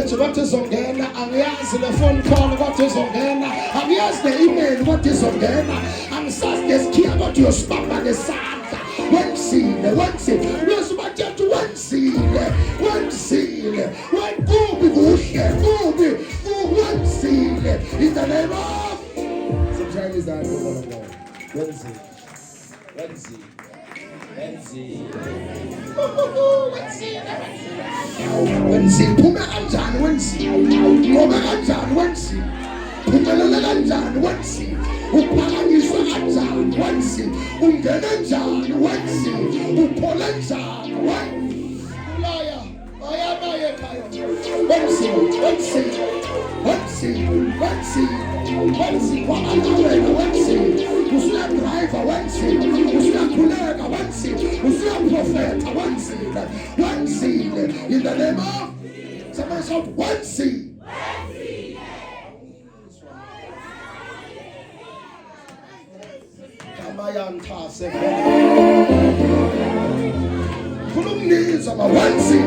What is on there? And here's the phone call, what is on there? And here's the email, what is on there? And such this key about your spam and the sand. One seal, one seal. Yes, but just one seal, one seal. One booby, one seal. In the name of. Some Chinese are one seal. One seal. Wensi phume kanjani wensi ngoba kanjani wensi phumelela kanjani wensi uphakanyiswa kanjani wensi ungena kanjani wensi uphole kanjani ulaya ayanaye ekhaya wensi wabantawena wensi usuya driver wensi usuya khuleka wensi usuya profeta wensi in the name of somebody shout wensi. Kamayantase kulungizwa mawensi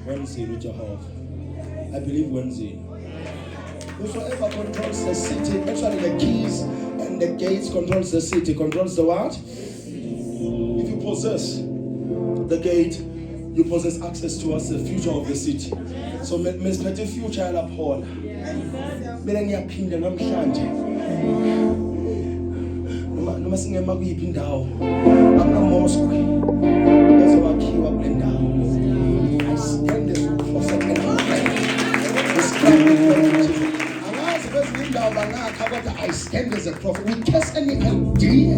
Wednesday with Jehovah. I believe Wednesday. Whosoever controls the city, actually the keys and the gates controls the city, controls the what? If you possess the gate, you possess access towards the future of the city. So mesiphethe future laphola. Mina ngiyaphinda namhlanje. Noma singema kuyiphi indawo. Ama mosque ezowakhiwa kule ndawo. I stand as a prophet and I stand as a prophet. We cast any idea.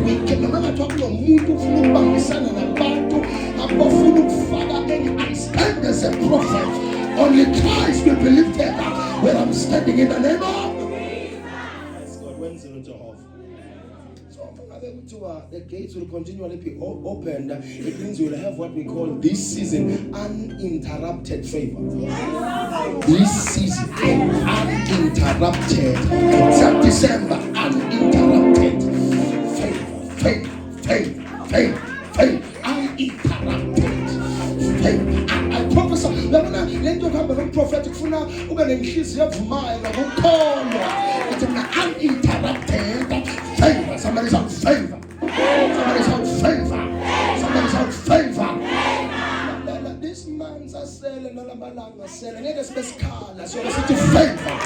We can no matter talk no mundo funu bangisana na bantu abofunu kufaka any. I stand as a prophet. Only Christ will believe that when I'm standing in the name of God. Wednesday on Jehovah. The gates will continually be opened. It means you will have what we call this season uninterrupted favor. This season uninterrupted. Except December uninterrupted favor. Uninterrupted favor. I prophesy. Let you have a prophetic for now. We're going to increase your mind. It's an uninterrupted favor. Somebody shout favor. Somebody shout favor. Somebody shout favor. This man's a selling, all about a selling. It is best call. So it's a favor.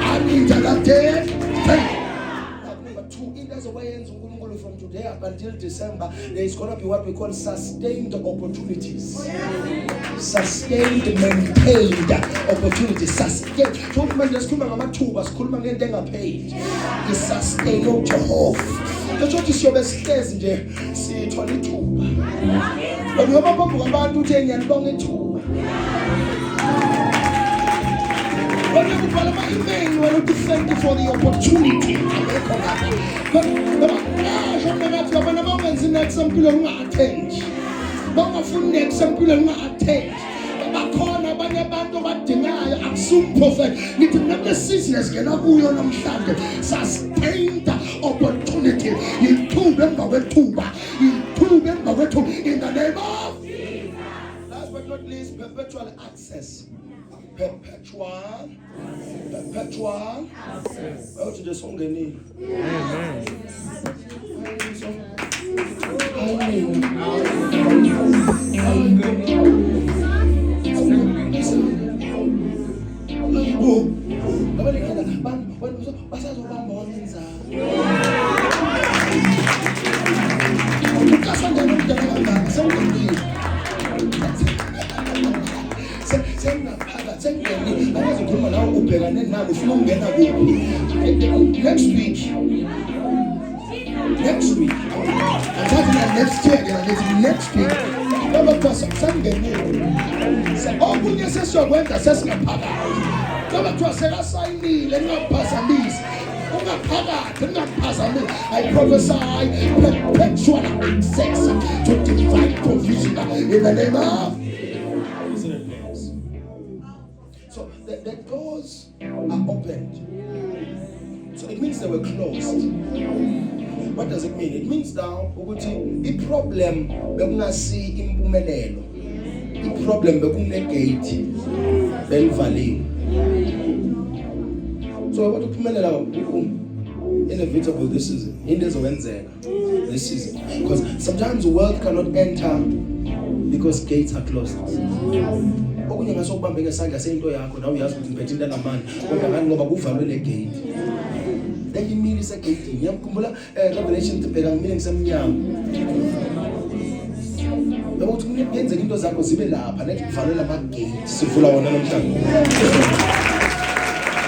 Uninterrupted favor. Number 2, in there's a way from today up until December, there is going to be what we call sustained opportunities. Sustained, maintained opportunities. Sustained. So man just come on two, school man getting paid. It's sustained Jehovah. The church is your best case in there. See 22. But you have about 2 10 and long in 2. But you want to thank you for the opportunity. But some people are not attend. But some people are not attend. Prophet, sustained opportunity. In the name of last but not least, perpetual access. Perpetual access. Out to the song they need. Amen. Next week. I'm talking about next year. Next week. Open your session when the session paga. Come to say that's I need. Let me pass on these. I prophesy perpetual access to divine provision in the name of. So the doors are opened. So it means they were closed. What does it mean? It means now, the problem bekungasi impumelelo. The problem bekunegate belivaliwe. So I want to phumelela inevitable this season. This season. Because sometimes the world cannot enter because gates are closed. Okunye ngasokubambe ngesandla sento yakho nawe uyazi ukuthi ngiphethe into namani kodwa ngani ngoba kuvalwe le gate. Then you mean it's a gate. Ngiyakhumbula Revelation tibheka ngimile ngisemnyango. Yabo ukuthi kuyenzeka into zakho zibe lapha nethi kuvalwe ama gate sivula wona namhlanje.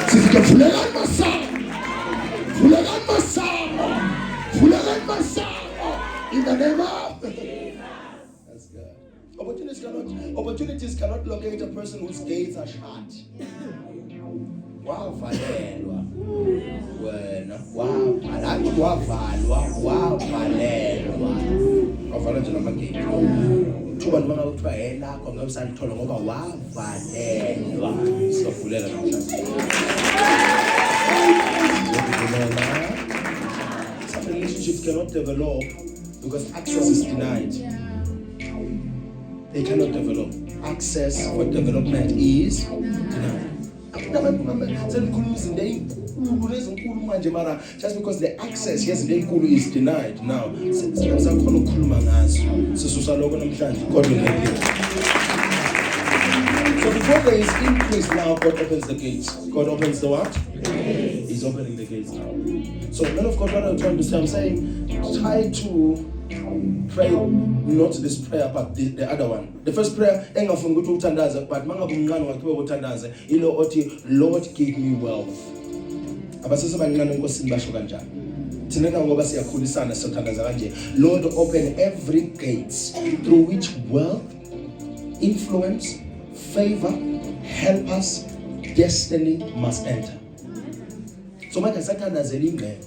Sifike vulela masango. Vulela masango. In the name of that's good. Opportunities cannot locate a person whose gates are shut. Wow, valelwa. Wena, wow, alathi wavalwa, wavalelwa. Wavalwa nje namagate. Thuba noma uthiwa yena lakho ngabusalithola ngoba wavalelwa. Sizovulela namhlanje. Some relationships cannot develop because access is denied. They cannot develop. Access for development is denied. Just because the access is denied now. So before there is increase now, God opens the gates. God opens the what? He's opening the gates now. So men of God, what I'm trying to say, I'm saying try to pray not this prayer but the other one. The first prayer engafuni ukuthi uthandaze but mangabe umncane wakhe uthandaze ilo othi Lord give me wealth. Abasese bancane enkosini basho kanjani? Thina ngoba siyakhulisana sothandaza kanje. Lord open every gate through which wealth, influence, favor, help us, destiny must enter. So manje sathandazela ingqebo.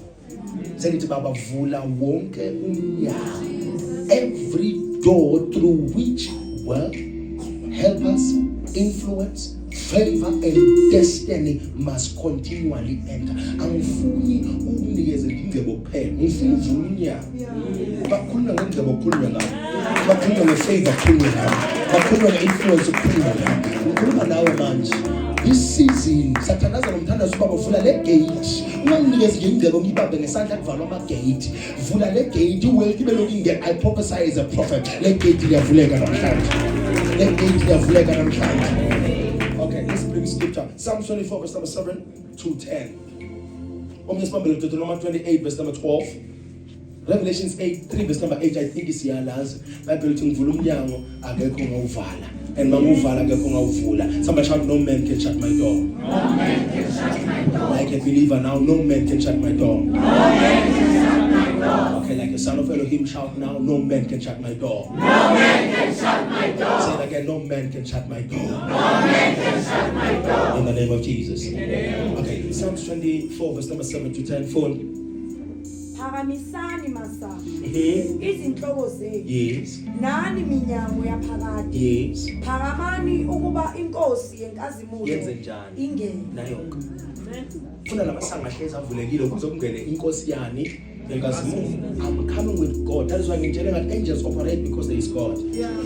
Selithi baba vula wonke umnyango. Every door through which wealth, help us, influence, favor and destiny must continually enter. Angifuni ukunikeza ingcebo kuphela. Ngifuna uvula umnyango. Bakhuluma ngengcebo khuluma ngayo. Bakhuluma ngefavor khuluma ngayo. Bakhuluma ngeinfluence khuluma ngayo. Ngikhuluma nawe manje. This season, Satanaza nomthandazo baba vula le gate. Unganginikeza nje ingcebo ngibambe ngesandla kuvalwa ama gate. Vula le gate wealth ibeloku ingena. I prophesy as a prophet. Le gate liyavuleka namhlanje. Le gate liyavuleka namhlanje. Okay, let's bring scripture. Psalm 24 verse number 7 to 10. Omnye sibambele Deuteronomy 28 verse number 12. Revelations 8:3 verse number 8 I think is yalazi. Bible lithi ngivula umnyango akekho ngawuvala. And manguvala akekho ngawuvula. Somebody shout no man can shut my door. No man can shut my door. Like a believer now, no man can shut my door. No man can shut my door. Okay, like a son of Elohim shout now, no man can shut my door. No man can shut my door. Say it again, no man can shut my door. No man can shut my door. In the name of Jesus. Okay, Psalms 24 verse number 7 to 10. Phone. Phakamisani masango. Izinhloko zenu. Yes. Nani minyango yaphakade. Yes. Phakamani ukuba inkosi yenkazimulo yenze njani ingene. nayonke. Funa lamasango ahlezi avulekile ukuze kungene inkosi yani yenkazimulo. I'm coming with God. That is why ngitshela ngathi angels operate because there is God.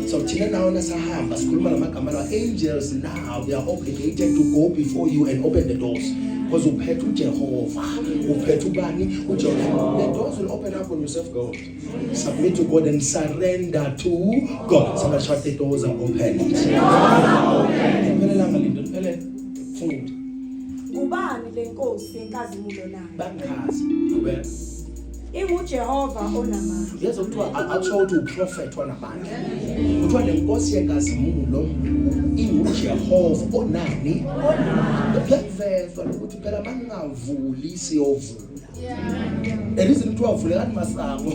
So thina nawo nasahamba sikhuluma ngamagama la angels now they are obligated to go before you and open the doors. because uphethe uJehova, uphethe ubani uJehova. The doors will open up when you serve God. Submit to God and surrender to God. Somebody shout, the doors are open. Ngiphelelanga lindo, ngiphelele fundi. Ubani lenkosi yenkazimulo nayo? Bangazi, ubeka. InguJehova onamandla. Yes, kuthiwa atsho ukuthi uprofet wanamandla. Kuthiwa lenkosi yenkazimulo inguJehova onani? Kuyavezwa ukuthi phela maningavuli siyovula. Elizini kuthiwa vulekani masango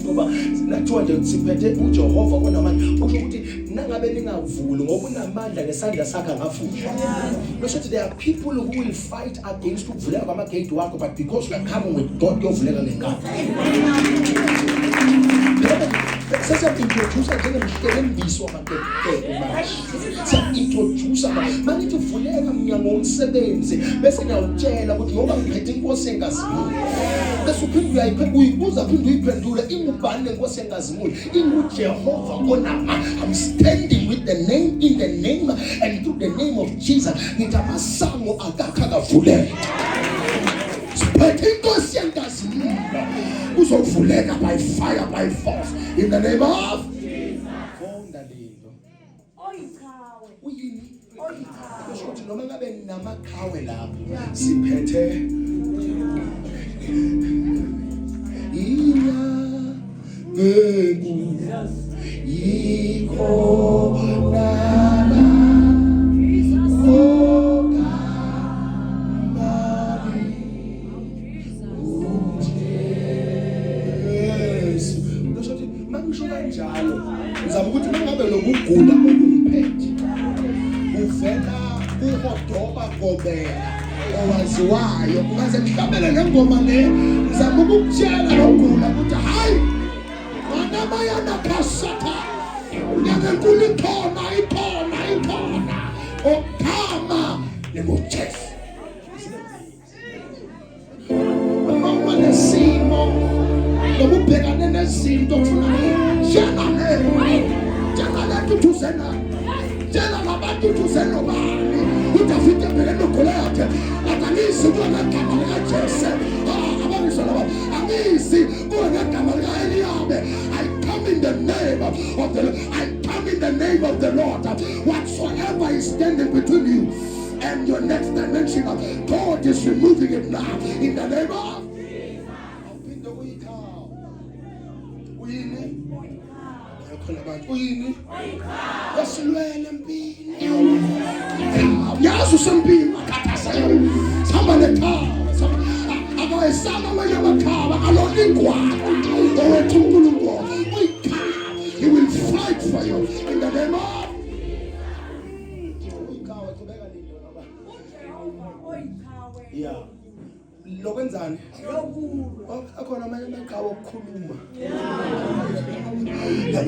ngoba sinathiwa nje siphethe uJehova onamandla. Kusho ukuthi nangabe ningavuli ngoba unamandla ngesandla sakhe ngafusha. Kusho ukuthi there are people who will fight against ukuvuleka kwamagate wakho, but because you are coming with God yovuleka ngenkani. Sesiyaintroduce njengemhlelembiso wamagate manje. Siyaintroduce manithi vuleka mnyango womsebenzi bese ngiyawutshela ukuthi ngoba ngiphethe inkosi yenkazimulo. Bese uphinde uyibuza phinde uyiphendule ingubani lenkosi yenkazimulo? InguJehova onama. I'm standing with the name, in the name and through the name of Jesus. Ngithi amasango akakavuleka. Siphethe inkosi yenkazimulo. Uzovuleka by fire, by force, in the name of Jesus. Fonda lindo. Oyikhawe. Uyini? Oyikhawe. Kusho ukuthi noma ngabe namakhawe lapho siphethe ngizama ukuthi mangabe lokugula okumphethe uvela uhodoba gobela owaziwayo ungaze mhlabele nengoma le ngizama ukukutshela lokugula ukuthi hayi mana bayana phasatha ngenkulu ikhona okama nemojesu noma nesimo ngokubhekana nezinto kufuna Jana labantu tuzeno bani utafika mbele nokhola yakhe akanisi kona gama lika Jesu abaniso laba angisi kona gama lika Eliyabe. I come in the name of the Lord. I come in the name of the Lord. Whatsoever is standing between you and your next dimension, God is removing it now in the name of uyini wasilwele empini yazi usempini akhathasa sihamba nekhaya akawesaba amanye amakhaya aloningwana owethu uNkulunkulu uyikhaya. He will fight for you in the name of uyikhawa. Qhubeka lindo baba uJehova oyikhawe. yeah lokwenzani Lokulwa. akhona amanye amaqhawe okukhuluma.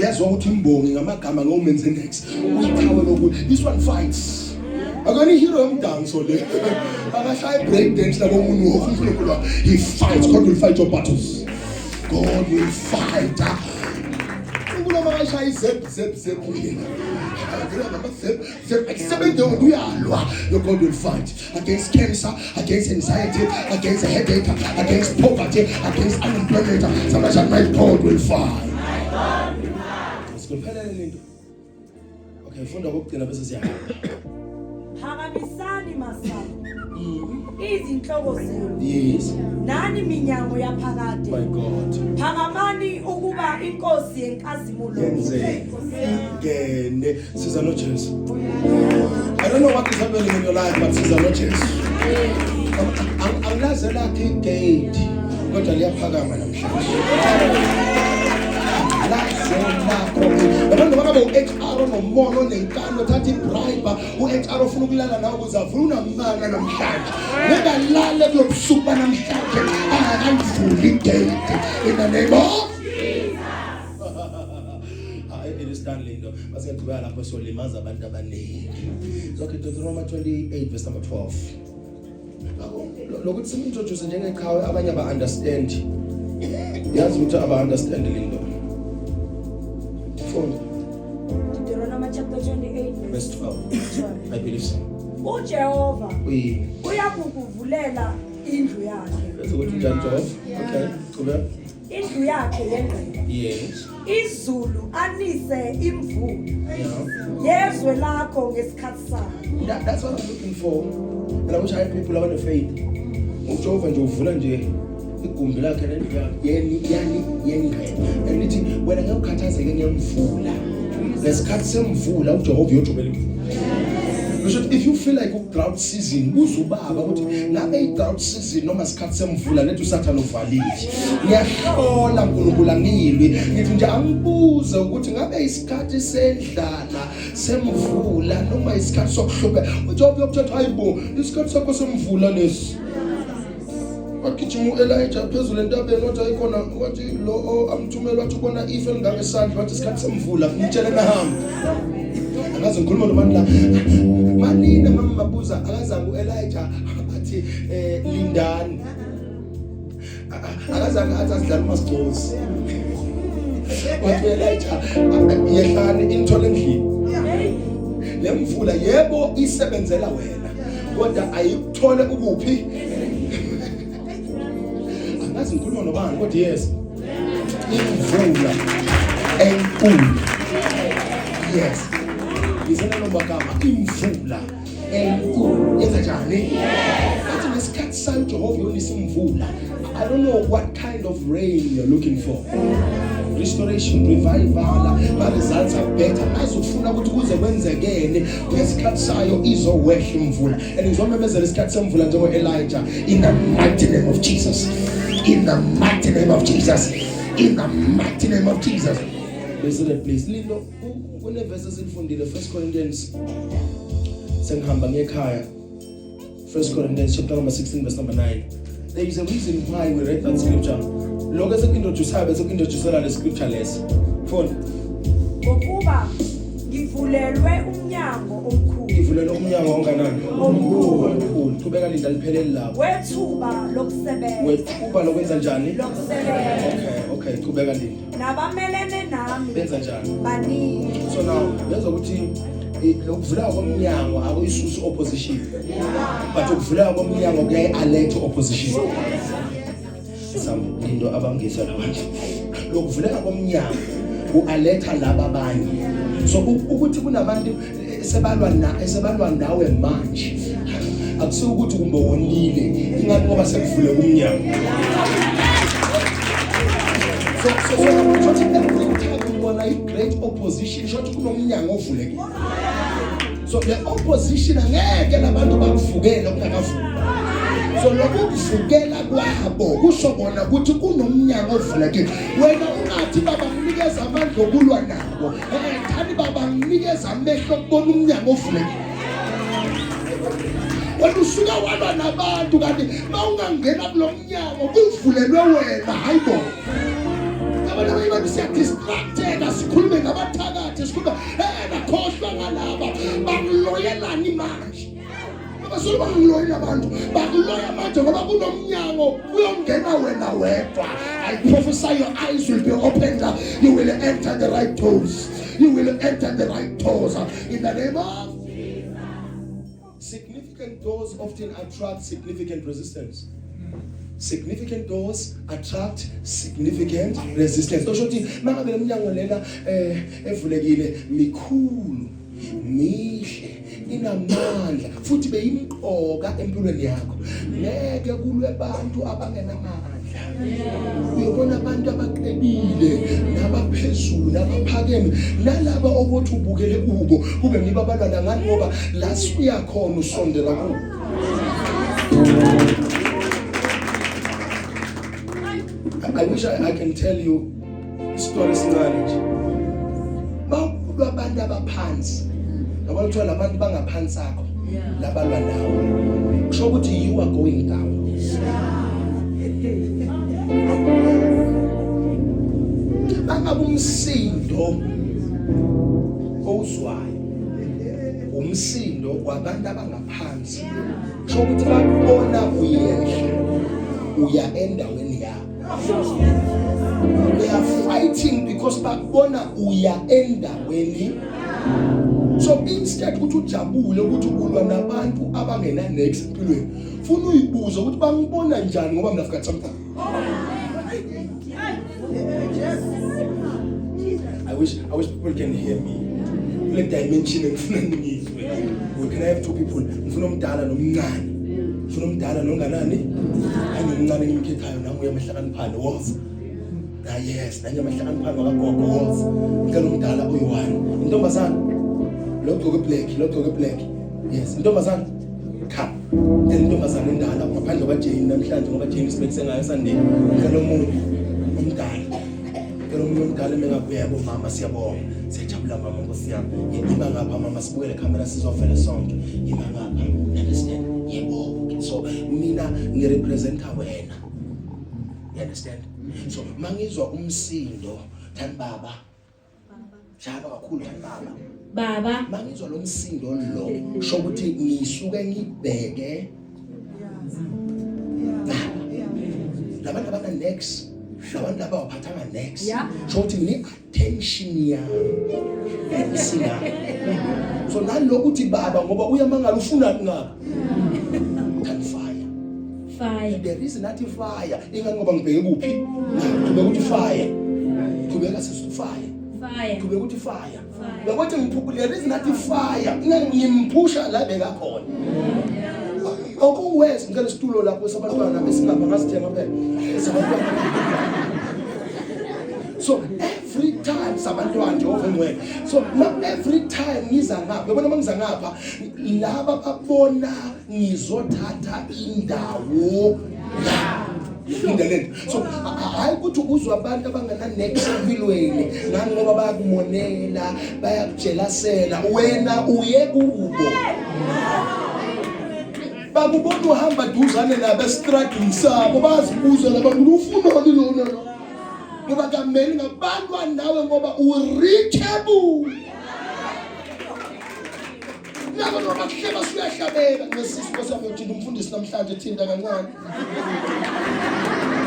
Yazi ukuthi imbongi ngamagama ngomenze next uyikhawe loku this one fights. Akani hero yomdanso le akashaya break dance labo umuntu wokuNkulunkulu. He fights. God will fight your battles. God will fight. Unkulunkulu makashaya izep your God will fight against cancer, against anxiety, against a headache, against poverty, against unemployment. Somebody said, my God will fight. Okay, funda kokugcina bese siyahamba. Phakamisani masango. Izinhloko zenu. Yes. Nani minyango yaphakade. My God. Phakamani ukuba inkosi yenkazimulo. Yenze ingene siza no Jesu. I don't know what is happening in your life, but siza no Jesu. Angilaze lakhe igate kodwa liyaphakama namhlanje. Abantu bakabe uHR nomono nenkano thatha ibribe uHR ufuna ukulala nawe ukuze avule unamanga namhlanje. Ngebalale kulobusuku namhlanje akayivuli igate in the name of it is done lindo. Basiyaqhubeka lapho solimaza abantu abaningi. So Deuteronomy 28 verse number 12. Lokuthi simintroduce njengeqhawe abanye aba understand. Yazi ukuthi aba understand lindo. Deuteronomy chapter 28 verse 12. I believe so. uJehova Oui. uyaku nangukuvulela indlu yakhe. Bese kuthi njani Job? Okay, qhubeka. Indlu yakhe yengqele. Yes. Izulu anise imvula. Yeah. Yezwe lakho ngesikhathi sayo. That's what I'm looking for. And I wish I had people who have the faith. Ujova nje uvula nje igumbi lakhe nendlu yakhe yengqele. And lithi wena ngeke ukhathazeke ngemvula. Lesikhathi semvula uJehova uyojobela imvula. If you feel like drought season, uzubaba ukuthi ngabe drought season noma isikhathi semvula lethu usathana uvalile. Ngiyahlola uNkulunkulu angilwi. Ngithi nje angibuze ukuthi ngabe isikhathi sendlala semvula noma isikhathi sokuhlupheka. uJehova uyokuthatha hayibo isikhathi sakho semvula lesi. Wakijima uElijah phezulu entabeni wathi ayikhona wathi lo amthumela wathi ubona ife ngake sandla wathi isikhathi semvula ngitshele nahamba. Akaze ngikhuluma nomani la malina mama mabuza akazange uElijah athi lindani akazange athi asidlala uMasigcozi wathi uElijah yehlani inithole endlini lemvula yebo isebenzela wena kodwa ayikuthole ukuphi akaze ngikhuluma nobani kodwa yes imvula enkulu yes izena nomagama imvula enkulu yenza njani athi ngesikhathi sayo uJehova yonisa imvula. I don't know what kind of rain you're looking for. Restoration, revival, but results are better. Azufuna ukuthi kuze kwenzekene ngesikhathi sayo izowehla imvula. And ngizomemezela isikhathi semvula njengo Elijah in the mighty name of Jesus. In the mighty name of Jesus. In the mighty name of Jesus. Listen please. Lindo kune verse esifundile 1 Corinthians sengihamba ngekhaya 1 Corinthians chapter number 16 verse number 9. There is a reason why we read that scripture. Lokho sekintroduce le scripture lesi. Phone. Ngokuba ngivulelwe umnyango omkhulu. Ngivulelwe umnyango onganani? Omkhulu. Qhubeka linda liphelele lapho. Wethuba lokusebenza. Wethuba lokwenza njani? Lokusebenza. Okay, qhubeka linda. Nabamelene nami. Benza njani? Baningi. So now, yazwa ukuthi lokuvula komnyango akuyisusu opposition. But ukuvula komnyango kuyayi-alert opposition. Into abangisa labantu. Lokuvuleka komnyango ku-alerta laba abanye. So ukuthi kunabantu sebalwa nawe manje. Akusiyo ukuthi kumbe wonile ingathi ngoba sekuvule kumnyango. So every time ubona i-great opposition shothi kunomnyango ovulekile. So the opposition angeke labantu bakuvukela kungakavuki. So lokuvukela kwabo kusho bona ukuthi kunomnyango ovulekile. Wena ungathi baba nginikeza amandla okulwa nabo. Thani baba nginikeza amehlo kubona umnyango ovulekile. Wena usuka walwa nabantu kanti mawungangena kulomnyango kuvulelwe wena hayibo. Abantu abantu siya distracted asikhulume ngabathakathi sikhuluma nakhohlwa ngalaba bakuloyelani manje. Abasolo bangiloyela abantu bakuloya manje ngoba kunomnyango uyongena wena wedwa. I prophesy your eyes will be opened up. You will enter the right doors. You will enter the right doors in the name of significant doors often attract significant resistance. Significant doors attract significant resistance. Kusho ukuthi mangabe leminyango lena evulekile mikhulu mihle inamandla futhi beyimqoka empilweni yakho ngeke kulwe abantu abangenamandla. Uyobona abantu abaqebile nabaphezulu nabaphakeme nalabo obothi ubukele kubo kube niba balwana ngani ngoba la siya khona usondela kubo. I wish I can tell you stories knowledge. Bawukulwa abantu abaphansi. Abantwana labantu bangaphansi akho. Labalwa nawe. Kusho ukuthi you are going down. Bangabumsindo ozwayo. Umsindo wabantu abangaphansi. Kusho ukuthi bakubona uyehla. Uya endaweni yakho. They are fighting because bakubona uya endaweni So instead ukuthi ujabule ukuthi ulwa nabantu abangena next empilweni, ufuna uyibuza ukuthi bangibona njani ngoba mina I've got something. I wish people can hear me. Kule dimension engifuna ngizwe. We can have two people. Ngifuna umdala nomncane. Ngifuna umdala nonganani? Anomncane ngimkhethayo nami uyamahlakaniphana woza. Yes, nanye amahlakaniphana kagogo woza. Ngicela umdala oyi1. Intombazana. Lo gqoke black. Yes, intombazana. Come. Intombazana endala ngaphandle kwa Jane namhlanje ngoba Jane sibekise ngayo Sunday. Ngicela umuntu umdala. Pero umdala mengabuya bomama siyabonga. Siyajabula mama Nkosi yami. Ima ngapha mama sibukele camera sizovela sonke. Ima ngapha. Understand? Yebo. So mina ngirepresenta wena. You understand? So mangizwa umsindo thani baba. Jaba kakhulu thani baba. Mangizwa lo msindo lo sho ukuthi ngisuke ngibheke. Labantu abana next. Labantu laba waphathanga next. So ukuthi ni attention yami. So nalokuthi baba ngoba uyamangala ufuna ngapha. Fire. There is not fire. Ingani ngoba ngibheke kuphi? Kube ukuthi fire. Kubeka sisu fire. Kube ukuthi fire. Ngokuthi ngiphuphule there is not fire. Ingani ngimphusha la beka khona. Okuwes ngicela isitulo lapho sabantwana besingapha ngasithenga phela. So every time sabantwana Jehova ngwe. So every time ngiza ngapha, yabona mangiza ngapha laba babona ngizothatha indawo la. So hayi ukuthi uzwa abantu abangana next empilweni ngani ngoba bayakumonela, bayakujelasela, wena uye kubo. Bakubona uhamba duzane nabo estraggling sabo bazibuza labantu ufunani lona lo. Ngoba kameli ngabantu nawe ngoba ureachable. Nabo bakuhleba siyahlabeka ngesizwe sami ukuthi umfundisi namhlanje thinta kancane.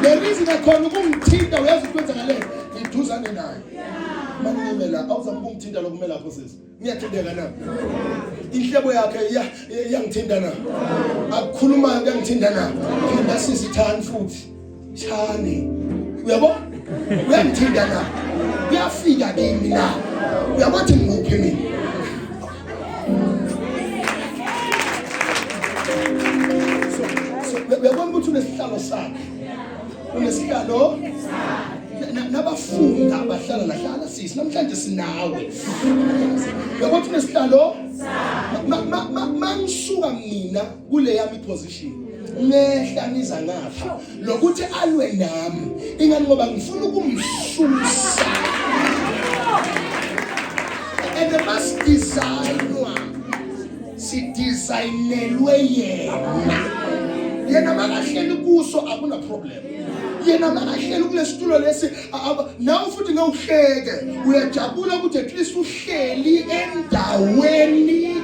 The reason akhona ukungithinta uyazi ukwenza ngale ngiduzane naye. Manime la awuzama ukungithinta lokumela lapho sisi. Ngiyathindeka na. Inhlebo yakhe iyangithinta na. Akukhuluma uyangithinta na. Phinda sisi thani futhi. Thani. Uyabo? Uyangithinta na. Uyafika kimi la. Uyabathi nguphi mina? Uyabona ukuthi unesihlalo sakhe. Unesihlalo nabafunda abahlala lahlala sisi namhlanje sinawe. Uyabona ukuthi unesihlalo mangisuka mina kule yami position. Ngehla niza ngapha lokuthi alwe nami ingani ngoba ngifuna ukumsusa. And the must designwa si designelwe yena makahleli kuso akuna problem. Yena makahleli kulesitulo lesi nawe futhi ngawuhleke uyajabula ukuthi at least uhleli endaweni.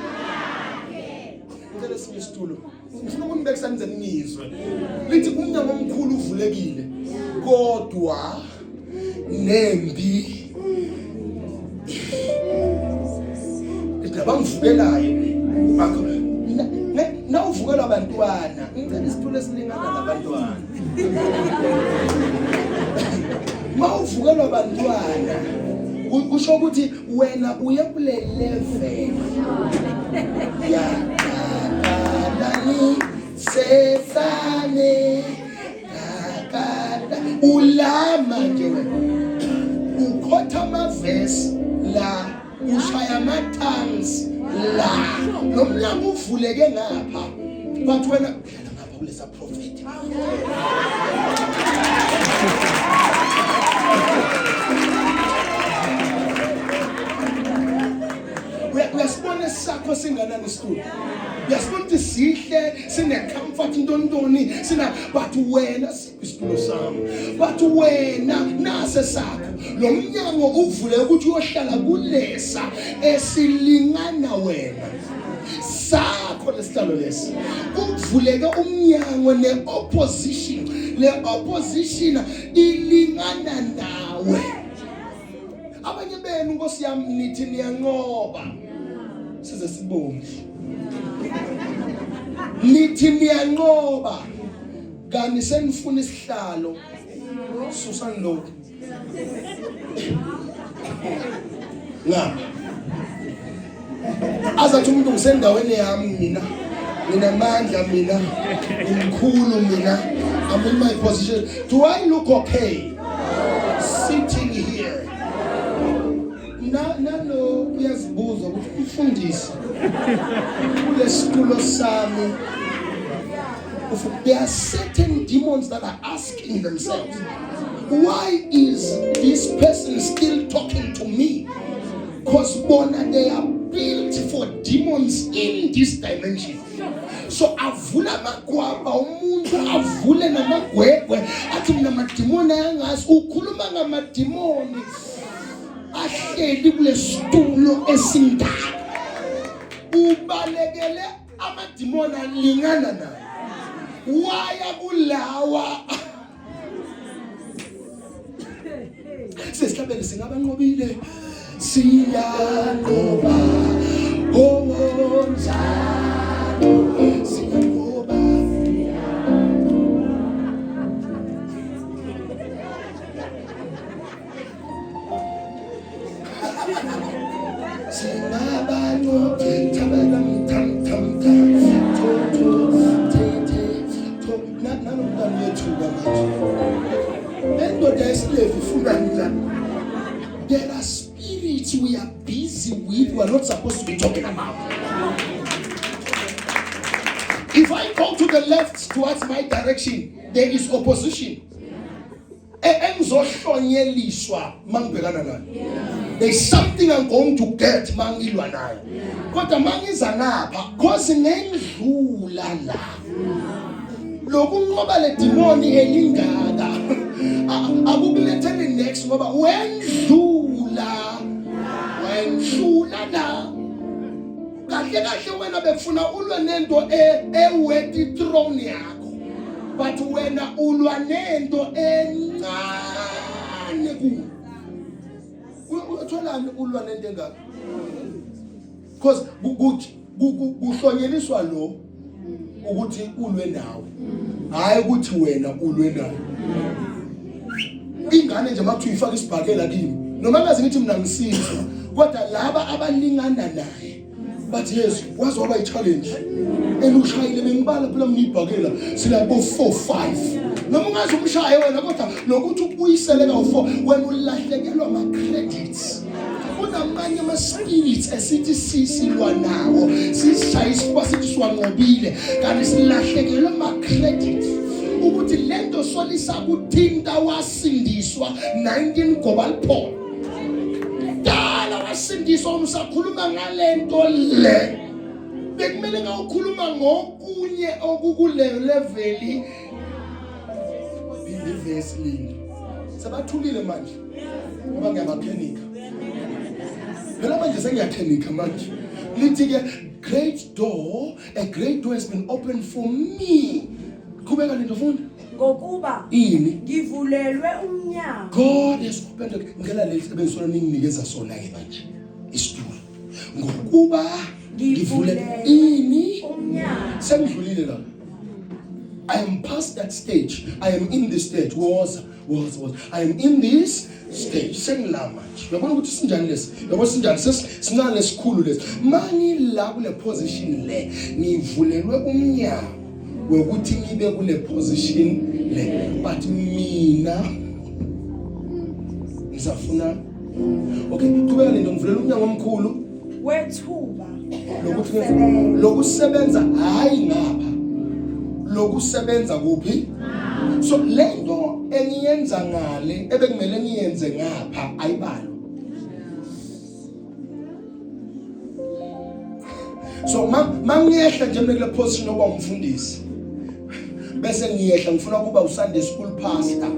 Ngicela sisitulo. Ngifuna ukunibekisa nizeni ngizwe. Lithi umnyango omkhulu uvulekile. Kodwa nembi ngabangivukelayo. Na uvukela abantwana. Ngicela isitulo esilingana nabantwana. Mawuvukela abantwana kusho ukuthi wena uye kule level ya sesane kakada ulama nje wena ukhotha amavesi la ushaya ama-tongues la lo mnyango uvuleke ngapha but wena ngapha kulesa prophet uyasibona sakho singanani isitulo. Uyasibona ukuthi sihle sine-comfort intoni sina but wena isitulo sami but wena nase sakho lo mnyango uvule ukuthi uyohlala kulesa esilingana wena sakho lesihlalo lesi kuvuleke umnyango ne-opposition le-opposition ilingana nawe. Abanye benu Nkosi yami nithi niyanqoba size sibonge. Nithi niyanqoba kanti senifuna isihlalo susani lokho ngapha azathi umuntu ngisendaweni yami mina nginamandla mina ngimkhulu mina I'm in my position. Do I look okay sitting here? Nalo uyazibuza ukuthi umfundisi kule situlo sami. There are certain demons that are asking themselves, why is this person still talking to me? Because they are built for demons in this dimension. So avula magwaba umuntu avule namagwegwe athi mina madimoni ayangazi ukhuluma ngamadimoni ahleli kule situlo esindala ubalekele amadimoni alingana naye waya kulawa sesihlabele singabanqobile siyanqoba njalo siyanqoba singabanqoba tabela tam tam tam nanomntana wethuka manje there are spirits we are busy with we are not supposed to be talking about. If I go to the left towards my direction, there is opposition. There is something I'm going to get mangilwa nayo. Kodwa mangiza ngapha cause ngendlula la. Lokunqoba le demoni elingaka akukulethele next ngoba wendlula la kahle kahle wena befuna ulwe nento eweti throne yakho but wena ulwa nento encane ku utholani ulwa nento engaka because kuhlonyeliswa lo ukuthi ulwe nawe hayi ukuthi wena ulwe nawe ingane nje makuthiwa ifaka isibhakela kimi noma ngazi ngithi mina ngisizwa kodwa laba abalingana naye bathi Yesu wazi waba i-challenge elushayile bengibala phela mina ibhakela silabo 4-5 noma ungazi umshaye wena kodwa nokuthi ubuyisele ka4 wena ulahlekelwa ama-credits kunamanye ama-spirits esithi sisilwa nawo sishayiswa sithi siwanqobile kanti silahlekelwe ama-credits ukuthi lento solisa kuthinta wasindiswa 19 Global Paul dala wasindiswa umsakhuluma ngalento le bekumele ngawukhuluma ngokunye okukule level bindivesling sabathulile manje ngoba ngiyabaphenika phela manje sengiyaphenika manje lithi ke a great door has been opened for me. Kubeka lento funda ngokuba ini ngivulelwe umnyango. God has opened ngela lesi ebesona ninginikeza sona ke manje isitulo ngokuba ngivule ini umnyango. Sengidlulile la. I am past that stage. I am in this stage. Was. I am in this stage. Sengila manje. Uyabona ukuthi sinjani lesi? Yabo sinjani sinale lesikhulu lesi. Mani la kule position le ngivulelwe umnyango wekuthi ngibe kule position le but mina ngisafuna okay kubeka lento ngivulela umnyango omkhulu wethuba lokusebenza hayi ngapha lokusebenza kuphi so lento engiyenza ngale ebekumele ngiyenze ngapha ayibalo so mangiyehla nje kule position oba umfundisi bese ngiyehla ngifuna kuba uSunday school pastor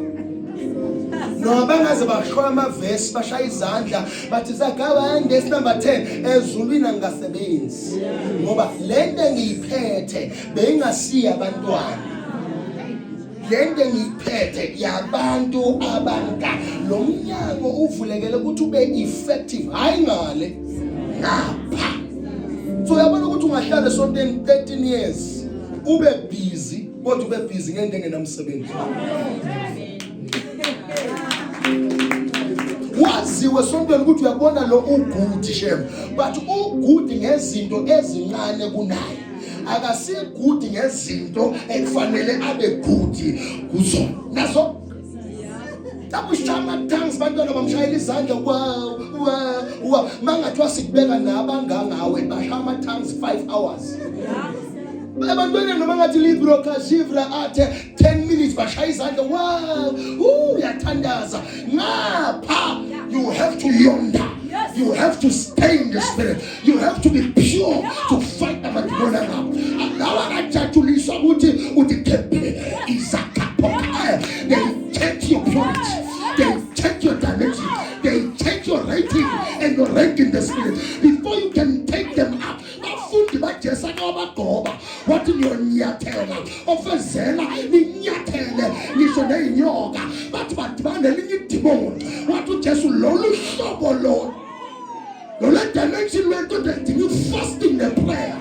no bangaze bahlola amavesi bashaya izandla bathi zagabande number 10 ezulwini angasebenzi ngoba lento ngiyiphethe bengasiya abantwana lento ngiyiphethe yabantu abanka lo mnyango uvulekele ukuthi ube effective hayi ngale ngapha ungahlala esontweni 13 years ube busy kodwa ube busy ngento engenamsebenzi. Waziwe esontweni ukuthi uyabona lo ugood shem, but ugood ngezinto ezincane kunaye. Akasigude ngezinto ekufanele abe good kuzo. Nazo tabushama tongues bantwana bamshayela izandla wow mangathi wasikubeka nabangangawe bashama tongues 5 hours. Abantwana noma ngathi libro kashivra athe 10 minutes bashaya izandla wow uyathandaza ngapha. You have to yonder. You have to stay in the spirit. You have to be pure to fight amadimona ngabo. Lawa kajajuliswa ukuthi uthikephe izakapoka. They take your purity. They take your dimension. They take your rating and your rank in the spirit. Before you can take them up, bafundi bajesa kabagoba. Wathi niyonyathela ofezela ninyathele ngisho neyinyoka bathi badibane linye idimoni. Wathi uJesu lolu hlobo lo that dimension went to the fasting and prayer.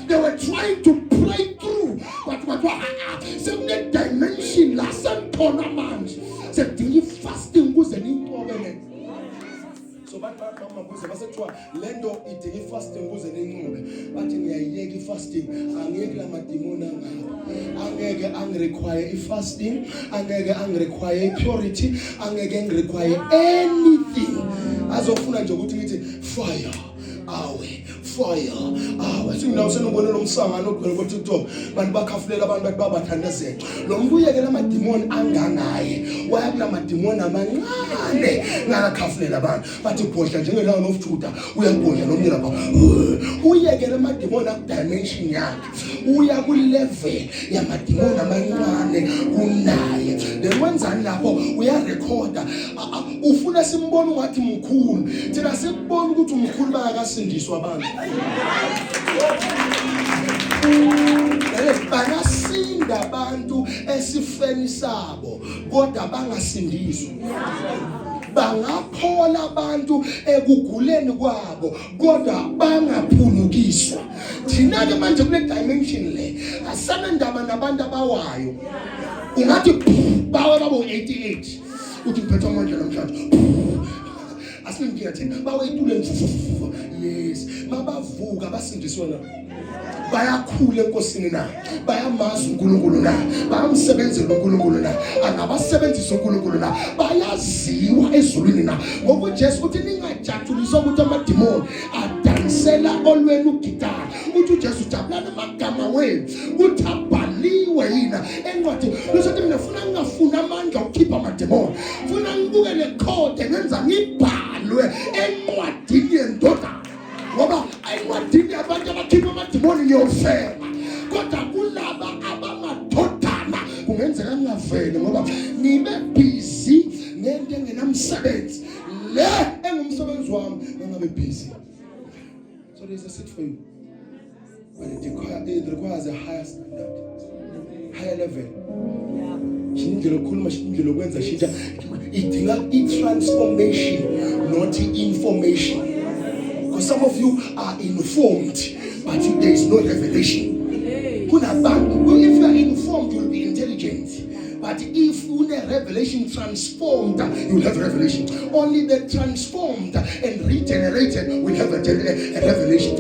They were trying to pray through, but some dimension last tournament. Said the fasting was an inconvenient. So lendo iti fasting was an inconvenient. But in the fasting, ang require fasting, ang require purity, ang require anything. As of now, fire, singinawo senobona lo msangano ogcwele ko TikTok bantu bakhafulela abantu babathandazela lo mbuyekela amadimoni angangaye wayakula amadimoni amancane ngakhafulela abantu bathi bhodla njengelawo nofujuda uyabhodla nomnye lapha uyekela amadimoni aku dimension yakhe uya ku level yamadimoni amancane kunaye lekwenzani lapho uyarecorda ufuna simbone ungathi mkhulu thina sikubona ukuthi umkhulu bayakasindiswa abantu bangasinda abantu esifeni sabo kodwa bangasindiswa bangaphola abantu ekuguleni kwabo kodwa bangaphulukiswa thina ke manje kule dimension le asana ndaba nabantu abawayo ungathi bawe babo 88 uthi ngiphethe manje namhlanje asingiya thina bawe ituleni yes mabavuka basindiswa na bayakhula enkosini na bayamazi uNkulunkulu na bayamsebenzela uNkulunkulu na angabasebenzisa uNkulunkulu na bayaziwa ezulwini na ngoba uJesu uthi ningajajuliswa ukuthi amadimoni adansela olwenu ugitara uthi uJesu jabulana amagama wenu uthi abhaliwe yina encwadi lokuthi mina ngafuna amandla ukukhipha amadimoni funa ngibukele code ngenza ngibhalwe encwadini yendodana ngoba ayiwadini abantu abakhipha amadimoni ngiyofela kodwa kulaba abangadodana kungenzeka ngavele ngoba nibe busy ngento engenamsebenzi le engumsebenzi wami ngabe busy. So there's a seat for you, but it requires a higher standard, higher level. Shindilo kuluma shindilo kwenza shintsha idinga transformation not information. Because some of you are informed, but there is no revelation. If you are informed, you will be intelligent. But if you have revelation transformed, you will have revelation. Only the transformed and regenerated will have a revelation.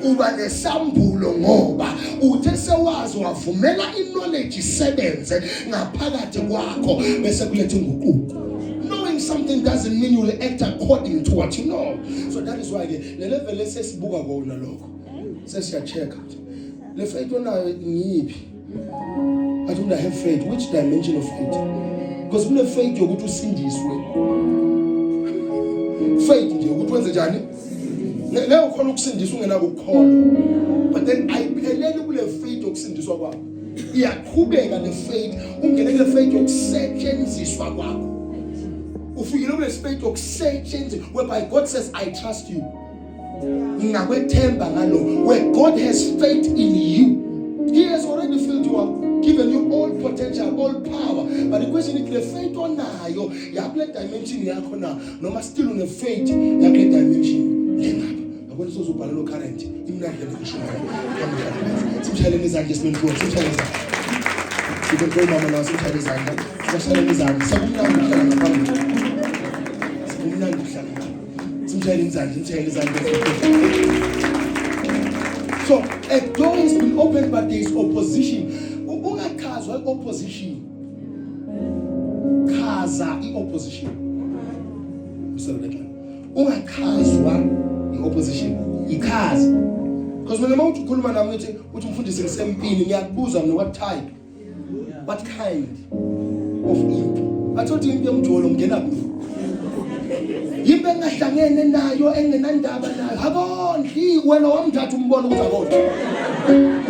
Uba nesambulo ngoba uthe sewazi wavumela iknowledge isebenze ngaphakathi kwakho bese kulethe inguquko. Something doesn't mean you will act according to what you know. So that is why the level sesibuka kona lokho sesiya check le faith onayo ngiphi but when I have faith, which dimension of faith? Because kule faith yokuthi usindiswe faith nje ukuthi wenze njani leyo khona ukusindiswa ungena ukukholwa but then ayiphelele kule faith yokusindiswa kwakho iyaqhubeka le faith ungene kule faith yokusetshenziswa kwakho ufikile kule faith yokusetshenziswa whereby God says I trust you ngakwethemba ngalo where God has faith in you. He has already filled you up, given you all potential, all power. But the question is, the faith onayo yakule dimension yakho na noma still on the faith yakule dimension. Yabona sozobhalela current imnandi lekusho ngayo. Simshayele izandla esimeni simshayele izandla. Sibe mama nawo simshayele izandla. Simshayele izandla. Sekumnandi ukuhlala ngaphambili. Sekumnandi ukuhlala. Simshayele izandla. So a door has been opened, but there is opposition. Ungakhazwa opposition. Khaza i-opposition. Ungakhazwa i-opposition. Ikhaza. Because when I'm ukhuluma nami uthi umfundisi ngisempini ngiyakubuza mina what type? What kind of imp? Bathothi imp yomjolo ngena kuphi? Yimbe engahlangene nayo engenandaba nayo. Akondli wena wamthatha umbona ukuthi akondli.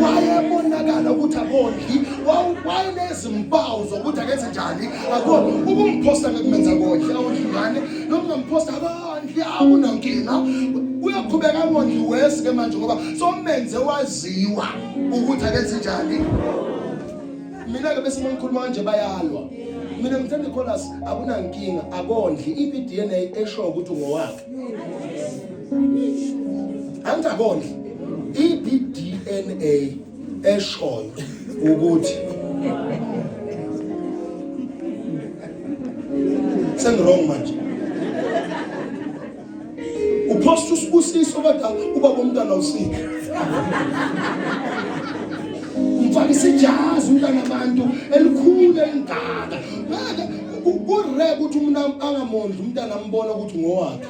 Wayebonakala ukuthi akondli. Wayenezimpawu zokuthi akenze njani. Akondli. Ubumposta ngekumenza kodli awudlingane. Nokungamposta akondli awunankinga. Uyaqhubeka akondli wesike manje ngoba somenze waziwa ukuthi akenze njani. Mina ke bese ngikhuluma kanje bayalwa. Mina ngithanda icholas akunankinga akondli iPDNA esho ukuthi ngowakhe. Anta akondli iPDNA eshoyo ukuthi sengwrong manje. Upost usibusiso kodwa ubaba umntwana usika. Mfaka isijazi umntana abantu elikhulu elingaka. Urre ukuthi umna angamondli umntana ambona ukuthi ngowakhe.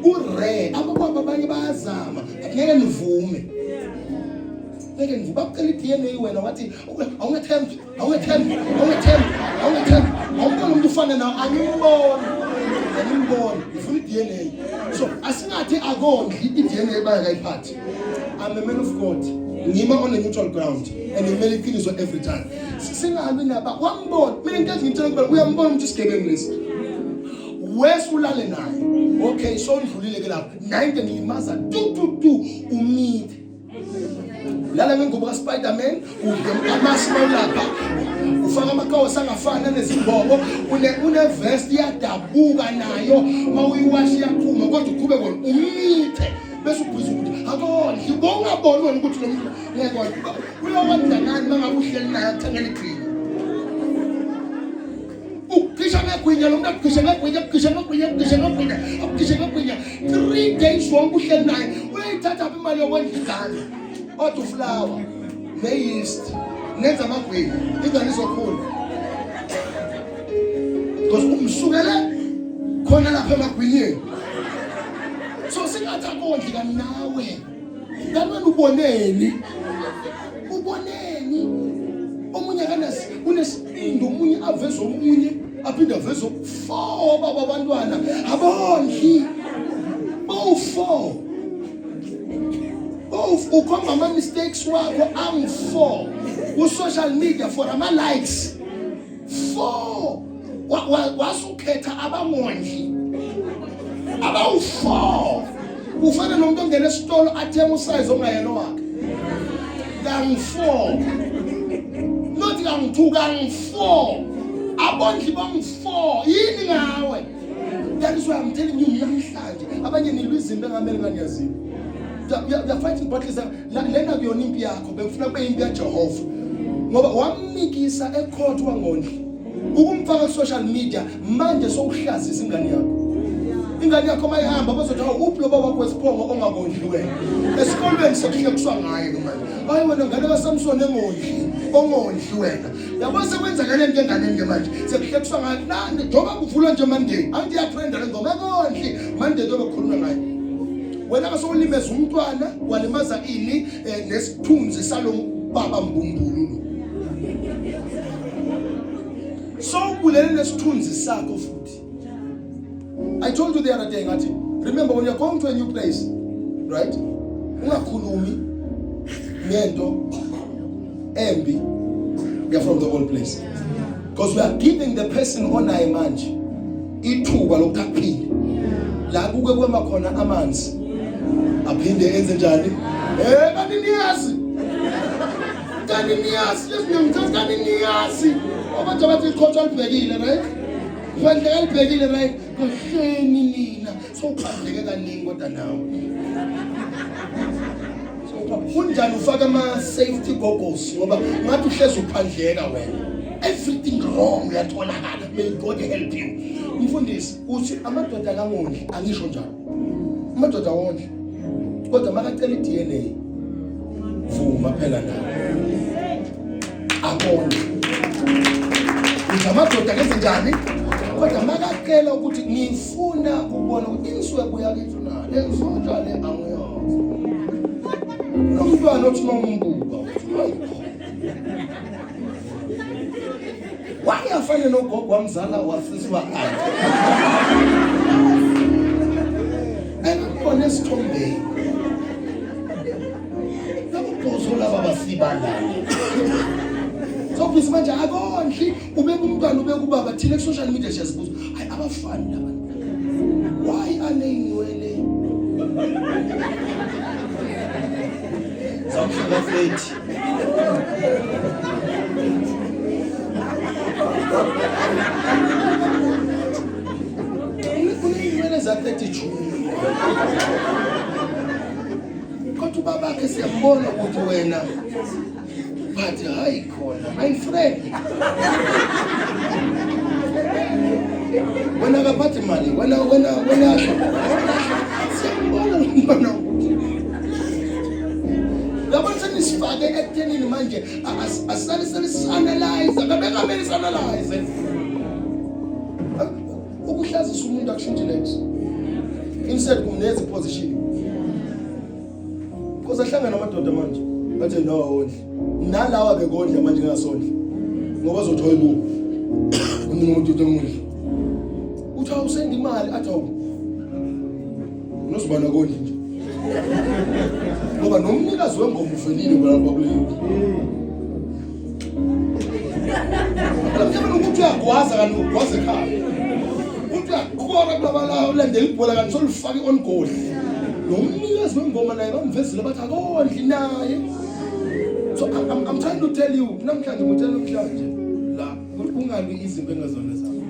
Urre abababa abanye bayazama ngeke nivume. Ngeke nivume bacela iDNA wena wathi awungathembi. Awubona umuntu ufana nawe angimboni. Ufuna iDNA. So asingathi akondli iDNA bayakayiphathi. I'm a man of God. Ngima on a neutral ground and ngimele iqiniso every time. Singabi naba wambona mina nkathi ngitshela ukuba uyambona umuntu isigebengu lesi. Wesulale naye. Okay, so ndlulile ke lapho. Nayinto ngiyimaza tu umide. Lala ngengubo ka Spider-Man, uyamasimo lapha. Ufaka amakhawa sangafana nezimbobo, une vest yadabuka nayo, mawuyiwashi yaphuma kodwa uqhube kona umide. Bese ubhiza ukuthi akondli bongabona wena ukuthi lo muntu ngekona uyokwenza ngani mangabe uhleli naye akuthengele igreen ukhisha ngegwinya lo muntu akhisha ngegwinya 3 days wonke uhleli naye uyayithatha apha imali yokwenza igane othi uflower ne-yeast nenza amagwinya ingane izokhula because umsukele khona lapha emagwinyeni. So singathi akondli kani nawe. Ngani uboneni? Omunye kanasi unesipindo omunye aveza omunye aphinda aveza 4 baba abantwana abondli. Bo4. Ukhomba ama mistakes wakho ang4 ku social media for ama likes. 4 wasukhetha abamondli. About 4 ufana nomuntu ongena esitolo athema usize ongayena wakhe. Gang4 not gang2 gang4 abondli bang4 yini ngawe. That is why I'm telling you namhlanje abanye nilwizimbe ngamele nganiyaziyo. You're fighting battles lena kuyona impi yakho bekufuna kube impi kaJehova ngoba wamnikisa ecourt wangondli ukumfaka social media manje sokuhlazisa ingane yakho. Ingane yakho mayihamba bazothi uphi lo baba wakho wesiphongo ongabondli wena. Esikolweni sekuhle kuswa ngaye manje. Hayi wena ngane kaSamson ongondli wena. Yabona sekwenza ngale nto enganeni ke manje. Sekuhle kuswa ngaye. Nani njengoba kuvulwa nje Monday. Angithi iyatrenda le ngoma ekondli. Monday njengoba kukhulunywa ngaye. Wena kasolimeza umntwana walimaza ini nesithunzi salo baba mbumbulu. So kulele nesithunzi sakho futhi. I told you the other day, remember when you're going to a new place, right? Ungakhulumi ngento embi from the old place. Because we are giving the person onaye manje ithuba lokuthaphila. La kuke kwema khona amanzi. Aphinde enze njani? Kanti niyazi. Kanti niyazi. Abantu bathi ikhotha libhekile, right? Kwendlela libhekile right kuhleni nina sowuphandleke kaningi kodwa nawe. Kunjani ufaka ama-safety goggles ngoba ngathi uhlezi uphandleka wena. Everything wrong uyatholakala. May God help you. Mfundisi uthi amadoda kangondli angisho njalo. Amadoda wondli. Kodwa makacela iDNA vuma phela nawe. Akona. Uthi amadoda kenze njani? Kodwa makacela ukuthi ngifuna ukubona ukuthi inswebu yakethu na le nsonja le angiyazi. Nomntwana othi nombuka uthi wayafana nogogo wamzala wasiswa akhe. Ayikona isithombe. Lapho laba basibala. So please manje akondli ubeka umntwana ubeka ubaba thina ku social media siyazibuza hayi abafani labantu. Why aneyinwele? Something fethi. Kuneyinwele za-32. Kodwa ubabakhe siyambona ukuthi wena but hayi khona my friend. Wena akaphathi imali wena siyambona umntwana ukuthi yabona senisifake ekuthenini manje asisale analyze akabekamele analyze ukuhlazisa umuntu akushintshile instead kumneza position because ahlangana amadoda manje bathi no awondli nalawa bekondla manje ngasondla ngoba uzothola ibuku umuntu uthomudla uthi awusenda imali athi awu nosibana kondla nje ngoba nomnikazi wengoma uvelile balapha kuleli lamhlanje ukuthi uyagwaza kanti ugwaze ekhaya uthi akukora kulabala ulandela ibhola kanti solifaka on goal nomnikazi wengoma naye bamvezile bathi akondli naye. So I'm trying to tell you namhlanje ngitshela namhlanje la ungalwi izimpi engazona zakho.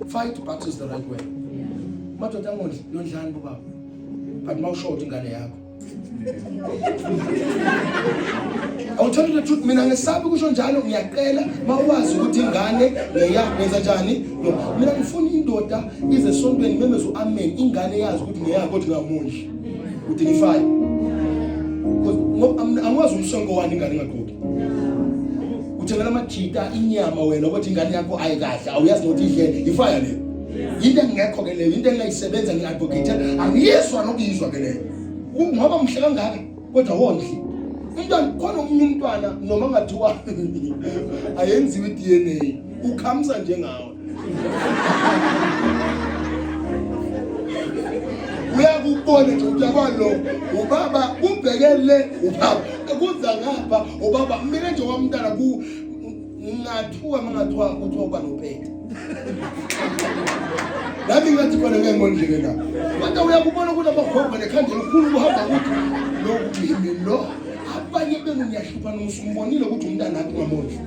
Fight battles the right way. Madoda angondli yondlani baba but mawushota ingane yakho. I'll tell you the truth, mina ngesabi kusho njalo ngiyaqela mawazi ukuthi ingane ngeyakho yenza njani. Mina ngifuna indoda ize esontweni memeze uamen ingane yazi ukuthi ngeyakho kodwa ngamondli ukuthi ngifaya. Angwazi umsongo wani ingane ngaqoki. Uthengela amajita inyama wena ukuthi ingane yakho ayikahle awuyazi ukuthi idle ifaya le. Into engekho ke leyo into engayisebenza ngiadvocate angiyizwa nokuyizwa ke leyo. Ngoba mhle kangaka kodwa wondli. Umntwana khona umunye umntwana noma ngathiwa ayenziwe iDNA ukhamsa njengawe. Uyakubona nje uyabona lo ubaba ubhekele ubaba kuza ngapha ubaba mina nje wamntana ku ngathiwa mangathiwa ukuthi uba nophethe. Nami ngathi khona ngengondleke la. Kodwa uyakubona ukuthi abakhomba nekhanda elikhulu uhamba ukuthi lo kimi lo abanye benu niyahlupa nomusumbonile ukuthi umntana akhe ngamondla.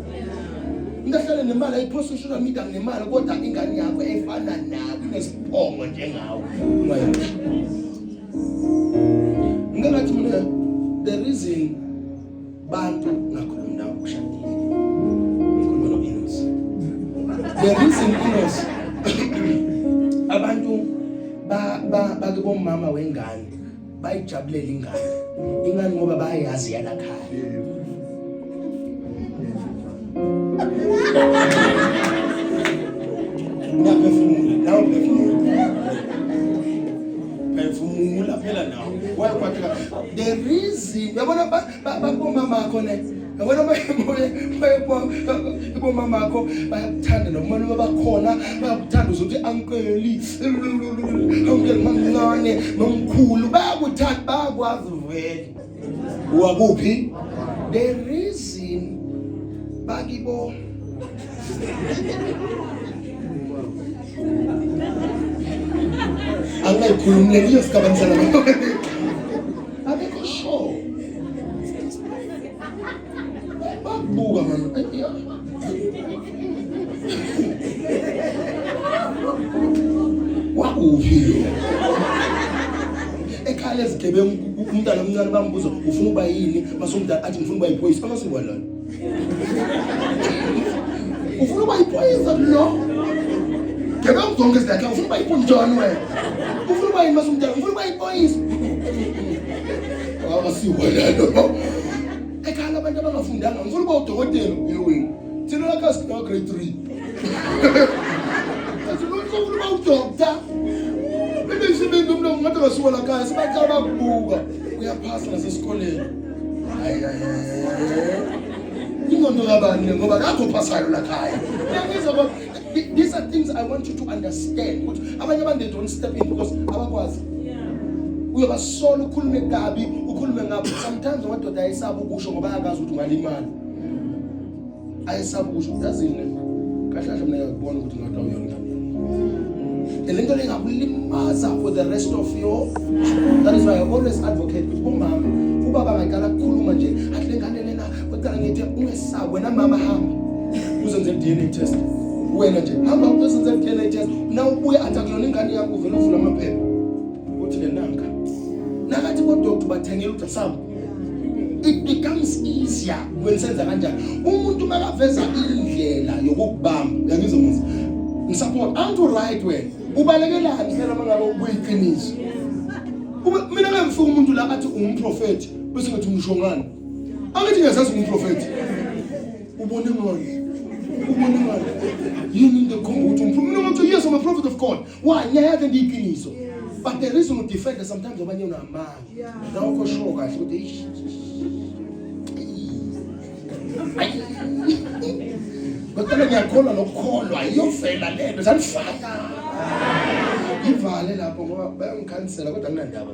Ngahlala nemali ayipost social media nemali kodwa ingane yakho efana nawe nesiphomo njengawe. Ngathi mina the reason bantu ngakhuluma nawe kushadile. Ngikhuluma noInos. The reason Inos abantu bakubo mama wengane bayijabulela ingane ngoba bayazi yala khaya. Phefumula phela nawo wayekwathika the reason yabona babomama akho ne yabona babomama akho bayakuthanda noma bakhona bayakuthanda uzothi uncle mamncane nomkhulu bayakuthanda bakwazi vele wakuphi the reason bakibo angayikhulumile kuyo sikabanisana abekho show babuka mama wakuphi lo banezigebengu umntana omncane bambuza ufuna ukuba yini mase umntana athi ngifuna ukuba yipolice amasiwa lana ufuna ukuba yipolice lo gebengu zonke zidakhe ufuna ukuba yipolitoni wena ufuna ukuba yini mase umntana ufuna ukuba yipolice amasiwa lana ekhaya abantu abangafundanga ngifuna ukuba udokotela yewena thina la kasi ka grade 3 asifuna ukuba udoctor bebe sibenza umuntu ngathi ngasuka la kaya sibaqala bakubuka uyaphasa nasesikoleni hayi ingondo kabani ngoba akho phasayo la kaya ngizaba these are things I want you to understand ukuthi abanye abantu they don't step in because abakwazi uyobasola ukhulume kabi ukhulume ngabo sometimes amadoda ayisaba ukusho ngoba akazi ukuthi ungalimala ayisaba ukusho yazini kahle kahle mina ngiyabona ukuthi ngathi awuyona lento lengakulimaza for the rest of your that is why I always advocate ukuthi umama ubaba ngaqala ukukhuluma nje athi lengane lena uqala ngithi ungesabi wena mama hamba uzenze DNA test wena nje hamba uzenze DNA test na ubuye atakuyona ingane yakho uvela uvula amaphepha uthi lenanga nakathi bodoktor bathengela uDasam it becomes easier when senza kanjani umuntu makaveza indlela yokubamba yangizomza ngisupport antu right way ubalekelani phela mangabe ubuyiqiniso mina ngimfuka umuntu la athi umprofeti bese ngathi umshongana angithi ngiyazazi umprofeti ubone ngani yini ndekhomba ukuthi umprofeti mina ngathi yes I'm a prophet of God why nyaya ngiyiqiniso but the reason to defend sometimes abanye unamanga nawukho sure kahle ukuthi Bakala ngiyakholwa nokukholwa iyovela lento sanifaka ivale lapho ngoba bayangikhansela kodwa kunandaba